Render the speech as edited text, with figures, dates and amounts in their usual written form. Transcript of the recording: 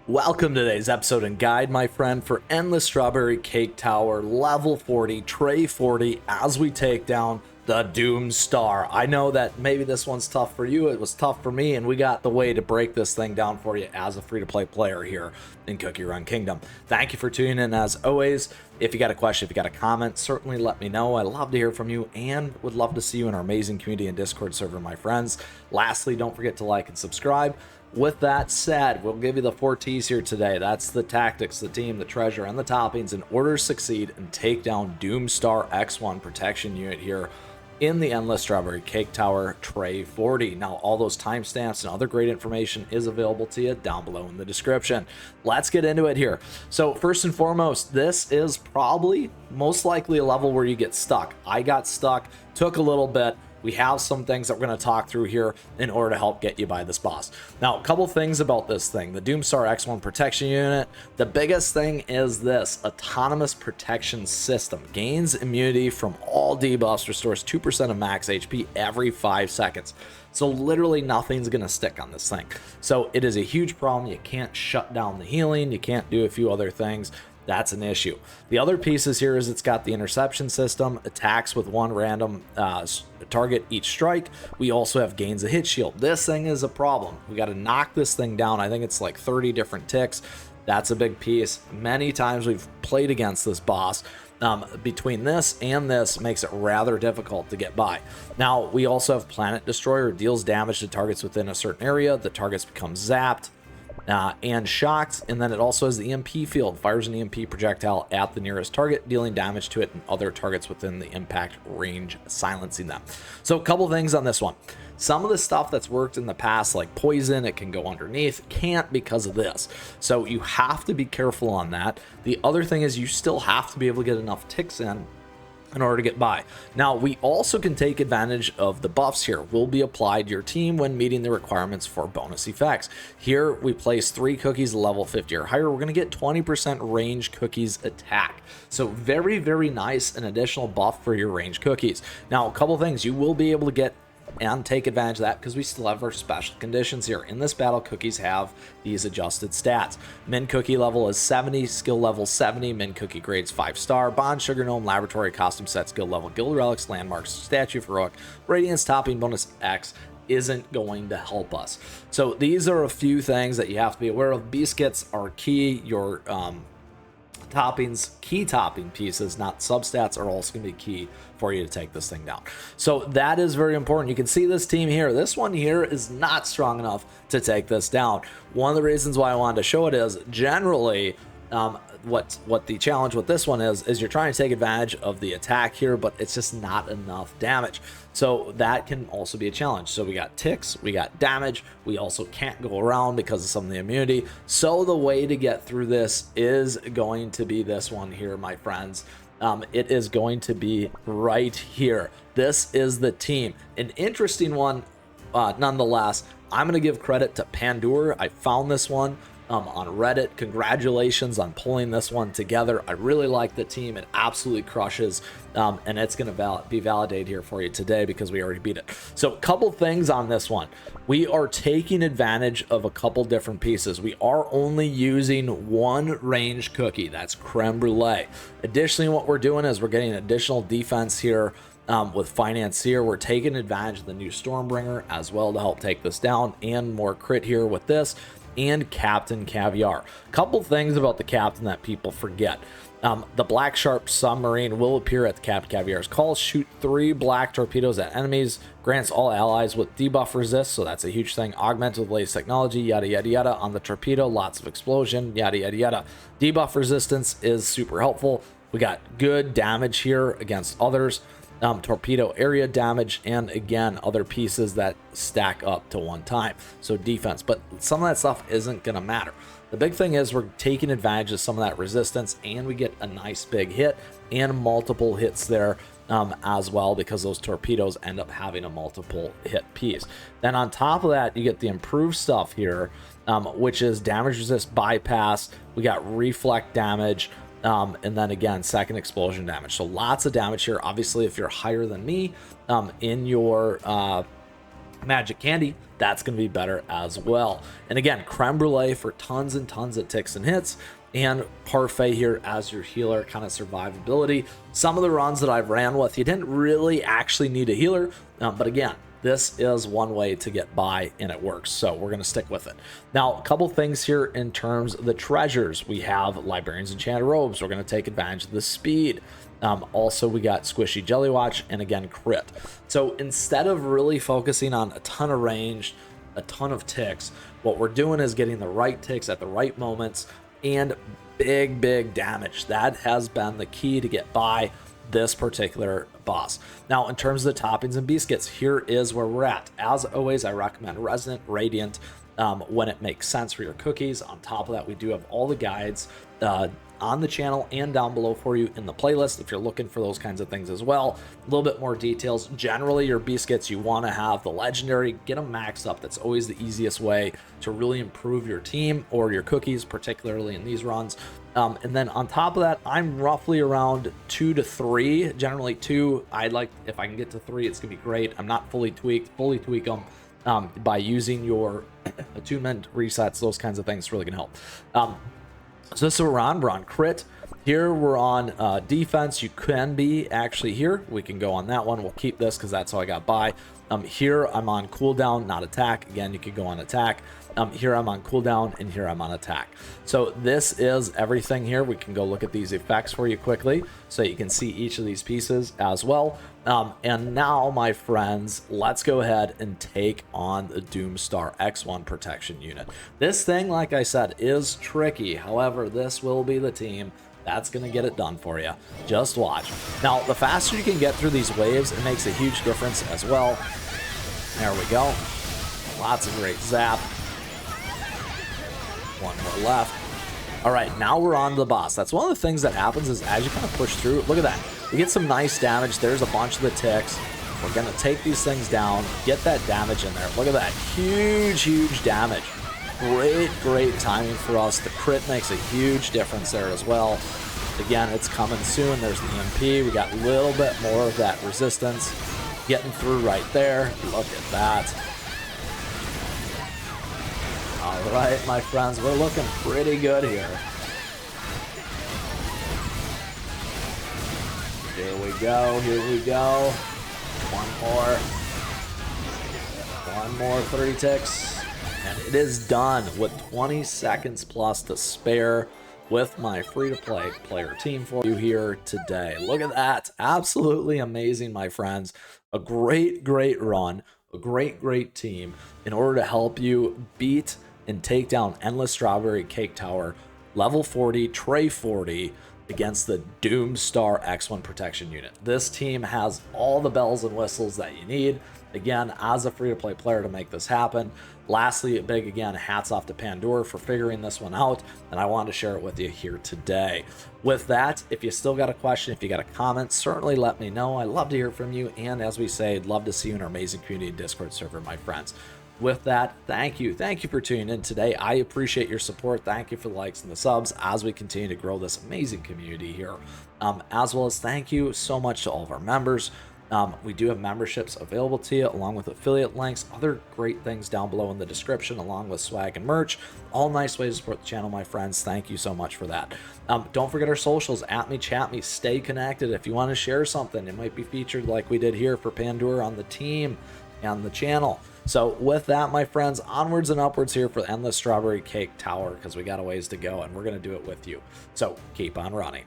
Welcome to today's episode and guide, my friend, for Endless Strawberry Cake Tower, level 40, tray 40, as we take down the Doom Star. I know that maybe this one's tough for you, it was tough for me, and we got the way to break this thing down for you as a free-to-play player here in CookieRun Kingdom. Thank you for tuning in as always. If you got a question, if you got a comment, certainly let me know. I love to hear from you and would love to see you in our amazing community and Discord server, my friends. Lastly, don't forget to like and subscribe. With that said, we'll give you the 4 T's here today. That's the tactics, the team, the treasure, and the toppings in order to succeed and take down Doomstar X-1 protection unit here in the Endless Strawberry Cake Tower Tray 40. Now, all those timestamps and other great information is available to you down below in the description. Let's get into it here. So first and foremost, this is probably most likely a level where you get stuck. I got stuck, took a little bit. We have some things that we're going to talk through here in order to help get you by this boss. Now, a couple things about this thing, the Doomstar X-1 protection unit. The biggest thing is this autonomous protection system. Gains immunity from all debuffs, restores 2% of max HP every 5 seconds. So literally nothing's going to stick on this thing. So it is a huge problem. You can't shut down the healing. You can't do a few other things. That's an issue. The other pieces here is it's got the interception system, attacks with one random target each strike. We also have gains a hit shield. This thing is a problem. We got to knock this thing down. I think it's like 30 different ticks. That's a big piece. Many times we've played against this boss. Between this and this makes it rather difficult to get by. Now, we also have Planet Destroyer, deals damage to targets within a certain area. The targets become zapped and shocked, and then it also has the EMP field, fires an EMP projectile at the nearest target, dealing damage to it and other targets within the impact range, silencing them. So a couple things on this one. Some of the stuff that's worked in the past, like poison, it can go underneath, can't because of this. So you have to be careful on that. The other thing is you still have to be able to get enough ticks in order to get by. Now, we also can take advantage of the buffs here will be applied to your team when meeting the requirements for bonus effects. Here, we place 3 cookies level 50 or higher. We're going to get 20% range cookies attack. So very, very nice, an additional buff for your range cookies. Now, a couple things. You will be able to get and take advantage of that because we still have our special conditions here. In this battle, cookies have these adjusted stats. Min cookie level is 70, skill level 70, min cookie grades 5-star, bond, sugar gnome, laboratory, costume set, skill level, guild relics, landmarks, statue of heroic, radiance, topping, bonus X isn't going to help us. So these are a few things that you have to be aware of. Beasuits are key. Your toppings, key topping pieces, not substats, are also going to be key for you to take this thing down. So that is very important. You can see this team here. This one here is not strong enough to take this down. One of the reasons why I wanted to show it is generally what the challenge with this one is you're trying to take advantage of the attack here, but it's just not enough damage. So that can also be a challenge. So we got ticks, we got damage, we also can't go around because of some of the immunity. So the way to get through this is going to be this one here, my friends. It is going to be right here. This is the team. An interesting one, nonetheless. I'm going to give credit to pandaurrr. I found this one on Reddit. Congratulations on pulling this one together. I really like the team. It absolutely crushes, and it's going to be validated here for you today because we already beat it. So a couple things on this one. We are taking advantage of a couple different pieces. We are only using one range cookie. That's creme brulee. Additionally, what we're doing is we're getting additional defense here. With Financier, we're taking advantage of the new Stormbringer as well to help take this down, and more crit here with this, and Captain Caviar. Couple things about the Captain that people forget. The Black Sharp Submarine will appear at the Captain Caviar's call, shoot 3 black torpedoes at enemies, grants all allies with debuff resist, so that's a huge thing, augmented with latest technology, yada yada yada. On the torpedo, lots of explosion, yada yada yada. Debuff resistance is super helpful. We got good damage here against others. Torpedo area damage, and again other pieces that stack up to one time, so defense, but some of that stuff isn't gonna matter. The big thing is we're taking advantage of some of that resistance, and we get a nice big hit and multiple hits there as well, because those torpedoes end up having a multiple hit piece. Then on top of that, you get the improved stuff here, which is damage resist, bypass. We got reflect damage, and then again second explosion damage. So lots of damage here. Obviously, if you're higher than me in your magic candy, that's going to be better as well. And again, creme brulee for tons and tons of ticks and hits, and parfait here as your healer, kind of survivability. Some of the runs that I've ran with, you didn't really actually need a healer, but again, this is one way to get by and it works, so we're going to stick with it. Now, a couple things here in terms of the treasures. We have Librarian's Enchanted Robes. We're going to take advantage of the speed. Also, we got Squishy Jelly Watch, and again, crit. So instead of really focusing on a ton of range, a ton of ticks, what we're doing is getting the right ticks at the right moments and big damage. That has been the key to get by this particular boss. Now, in terms of the toppings and biscuits, here is where we're at. As always, I recommend Resonant, Radiant, when it makes sense for your cookies. On top of that, we do have all the guides on the channel and down below for you in the playlist if you're looking for those kinds of things as well. A little bit more details. Generally, your biscuits, you want to have the legendary, get them maxed up. That's always the easiest way to really improve your team or your cookies, particularly in these runs. And then on top of that, I'm roughly around 2 to 3, generally 2. I'd like, if I can get to 3, it's gonna be great. I'm not fully tweaked. Fully tweak them by using your attunement resets, those kinds of things. It's really gonna help. So this is we're on crit. Here we're on defense. You can be actually here. We can go on that one. We'll keep this because that's how I got by. Here I'm on cooldown, not attack. Again, you could go on attack. Here I'm on cooldown, and here I'm on attack. So this is everything here. We can go look at these effects for you quickly so you can see each of these pieces as well. And now, my friends, let's go ahead and take on the Doomstar X-1 protection unit. This thing, like I said, is tricky. However, this will be the team that's going to get it done for you. Just watch. Now, the faster you can get through these waves, it makes a huge difference as well. There we go. Lots of great zap. One more left. All right, now we're on to the boss. That's one of the things that happens is as you kind of push through, look at that. We get some nice damage. There's a bunch of the ticks. We're going to take these things down, get that damage in there. Look at that. Huge damage. Great timing for us. The crit makes a huge difference there as well. Again, it's coming soon. There's the EMP. We got a little bit more of that resistance getting through right there. Look at that. All right, my friends, we're looking pretty good here. Here we go. One more 30 ticks. And it is done with 20 seconds plus to spare with my free-to-play player team for you here today. Look at that. Absolutely amazing, my friends. A great run. A great team in order to help you beat and take down Endless Strawberry Cake Tower, level 40, tray 40, against the Doomstar X-1 protection unit. This team has all the bells and whistles that you need, again, as a free-to-play player to make this happen. Lastly, a big, again, hats off to pandaurrr for figuring this one out, and I wanted to share it with you here today. With that, if you still got a question, if you got a comment, certainly let me know. I love to hear from you, and as we say, I'd love to see you in our amazing community Discord server, my friends. With that, thank you for tuning in today. I appreciate your support. Thank you for the likes and the subs as we continue to grow this amazing community here, as well as thank you so much to all of our members. We do have memberships available to you, along with affiliate links, other great things down below in the description, along with swag and merch. All nice ways to support the channel, my friends. Thank you so much for that. Don't forget our socials. At me, chat me, stay connected. If you want to share something, it might be featured like we did here for pandaurrr on the team and the channel. So with that, my friends, onwards and upwards here for Endless Strawberry Cake Tower, because we got a ways to go, and we're going to do it with you. So keep on running.